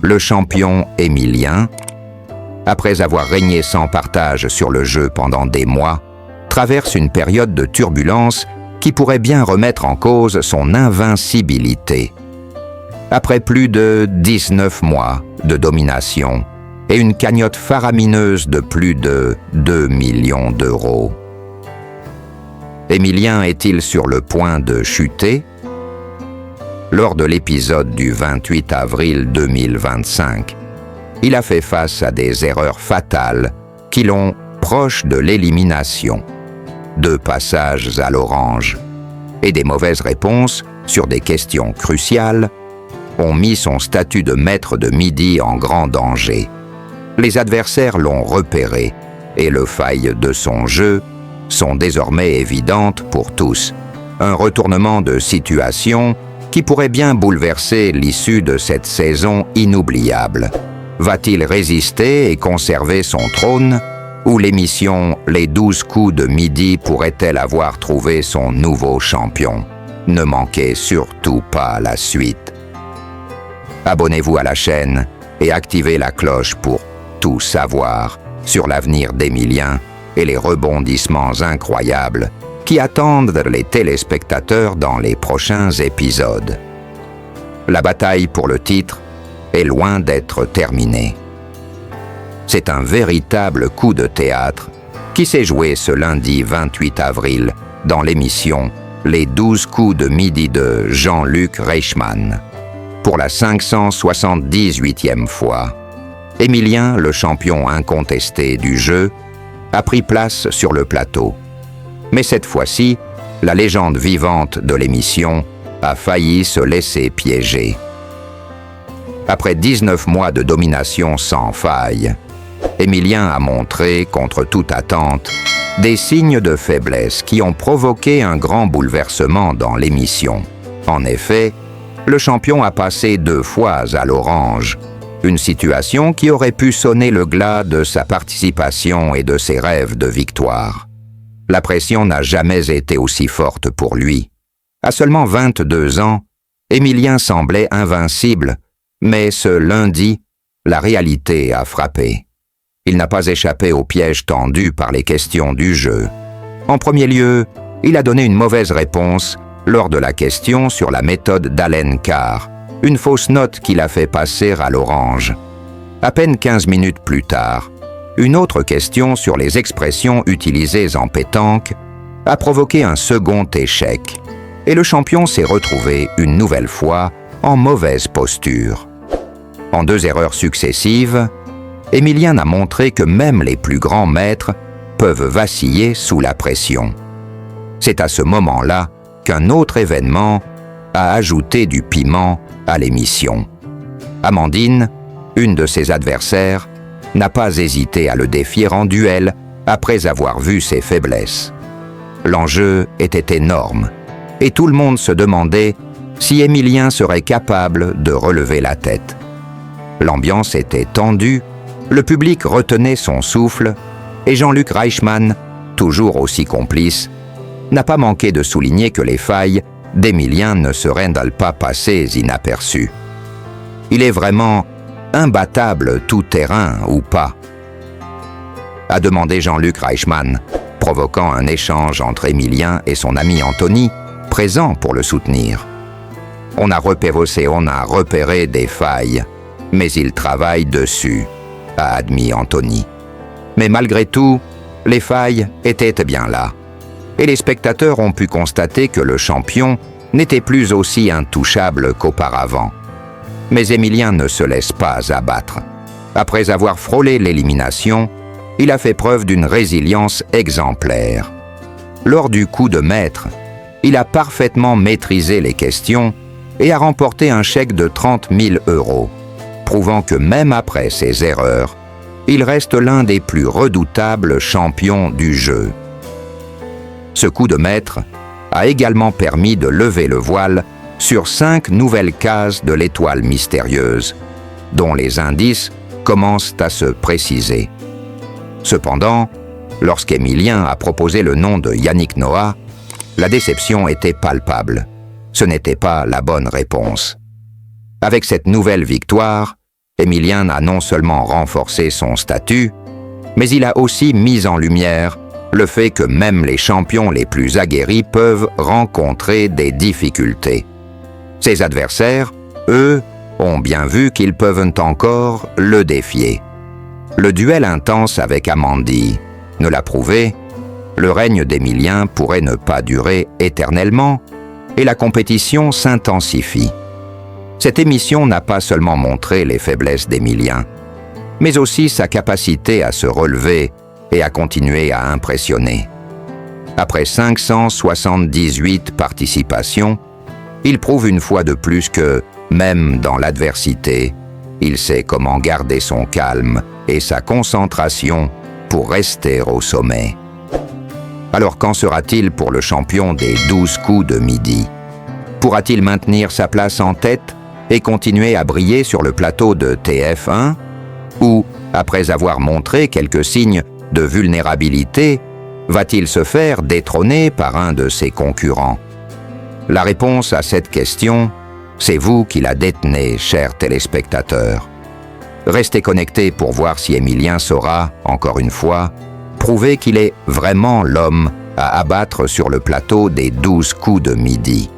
le champion Émilien, après avoir régné sans partage sur le jeu pendant des mois, traverse une période de turbulence qui pourrait bien remettre en cause son invincibilité. Après plus de 19 mois de domination et une cagnotte faramineuse de plus de 2 millions d'euros. Émilien est-il sur le point de chuter? Lors de l'épisode du 28 avril 2025, il a fait face à des erreurs fatales qui l'ont proche de l'élimination, 2 passages à l'orange et des mauvaises réponses sur des questions cruciales ont mis son statut de maître de midi en grand danger. Les adversaires l'ont repéré et les failles de son jeu sont désormais évidentes pour tous. Un retournement de situation qui pourrait bien bouleverser l'issue de cette saison inoubliable. Va-t-il résister et conserver son trône, ou l'émission Les 12 coups de midi pourrait-elle avoir trouvé son nouveau champion? Ne manquez surtout pas la suite. Abonnez-vous à la chaîne et activez la cloche pour tout savoir sur l'avenir d'Émilien et les rebondissements incroyables qui attendent les téléspectateurs dans les prochains épisodes. La bataille pour le titre est loin d'être terminée. C'est un véritable coup de théâtre qui s'est joué ce lundi 28 avril dans l'émission Les 12 coups de midi de Jean-Luc Reichmann. Pour la 578e fois, Émilien, le champion incontesté du jeu, a pris place sur le plateau. Mais cette fois-ci, la légende vivante de l'émission a failli se laisser piéger. Après 19 mois de domination sans faille, Émilien a montré, contre toute attente, des signes de faiblesse qui ont provoqué un grand bouleversement dans l'émission. En effet, le champion a passé 2 fois à l'orange, une situation qui aurait pu sonner le glas de sa participation et de ses rêves de victoire. La pression n'a jamais été aussi forte pour lui. À seulement 22 ans, Émilien semblait invincible, mais ce lundi, la réalité a frappé. Il n'a pas échappé au piège tendu par les questions du jeu. En premier lieu, il a donné une mauvaise réponse lors de la question sur la méthode d'Allen Carr, une fausse note qu'il a fait passer à l'orange. À peine 15 minutes plus tard, une autre question sur les expressions utilisées en pétanque a provoqué un second échec, et le champion s'est retrouvé une nouvelle fois en mauvaise posture. En 2 erreurs successives, Émilien a montré que même les plus grands maîtres peuvent vaciller sous la pression. C'est à ce moment-là qu'un autre événement a ajouté du piment à l'émission. Amandine, une de ses adversaires, n'a pas hésité à le défier en duel après avoir vu ses faiblesses. L'enjeu était énorme, et tout le monde se demandait si Émilien serait capable de relever la tête. L'ambiance était tendue, le public retenait son souffle, et Jean-Luc Reichmann, toujours aussi complice, n'a pas manqué de souligner que les failles d'Émilien ne seraient pas passées inaperçues. Il est vraiment imbattable tout terrain ou pas, a demandé Jean-Luc Reichmann, provoquant un échange entre Émilien et son ami Anthony, présent pour le soutenir. On a repéré des failles, mais il travaille dessus, a admis Anthony. Mais malgré tout, les failles étaient bien là, et les spectateurs ont pu constater que le champion n'était plus aussi intouchable qu'auparavant. Mais Émilien ne se laisse pas abattre. Après avoir frôlé l'élimination, il a fait preuve d'une résilience exemplaire. Lors du coup de maître, il a parfaitement maîtrisé les questions et a remporté un chèque de 30 000 €, prouvant que même après ses erreurs, il reste l'un des plus redoutables champions du jeu. Ce coup de maître a également permis de lever le voile sur 5 nouvelles cases de l'étoile mystérieuse, dont les indices commencent à se préciser. Cependant, lorsqu'Émilien a proposé le nom de Yannick Noah, la déception était palpable. Ce n'était pas la bonne réponse. Avec cette nouvelle victoire, Émilien a non seulement renforcé son statut, mais il a aussi mis en lumière le fait que même les champions les plus aguerris peuvent rencontrer des difficultés. Ses adversaires, eux, ont bien vu qu'ils peuvent encore le défier. Le duel intense avec Amandi ne l'a prouvé, le règne d'Émilien pourrait ne pas durer éternellement et la compétition s'intensifie. Cette émission n'a pas seulement montré les faiblesses d'Émilien, mais aussi sa capacité à se relever et à continuer à impressionner. Après 578 participations, il prouve une fois de plus que, même dans l'adversité, il sait comment garder son calme et sa concentration pour rester au sommet. Alors qu'en sera-t-il pour le champion des 12 coups de midi? Pourra-t-il maintenir sa place en tête et continuer à briller sur le plateau de TF1? Ou, après avoir montré quelques signes de vulnérabilité, va-t-il se faire détrôner par un de ses concurrents? La réponse à cette question, c'est vous qui la détenez, chers téléspectateurs. Restez connectés pour voir si Émilien saura, encore une fois, prouver qu'il est vraiment l'homme à abattre sur le plateau des 12 coups de midi.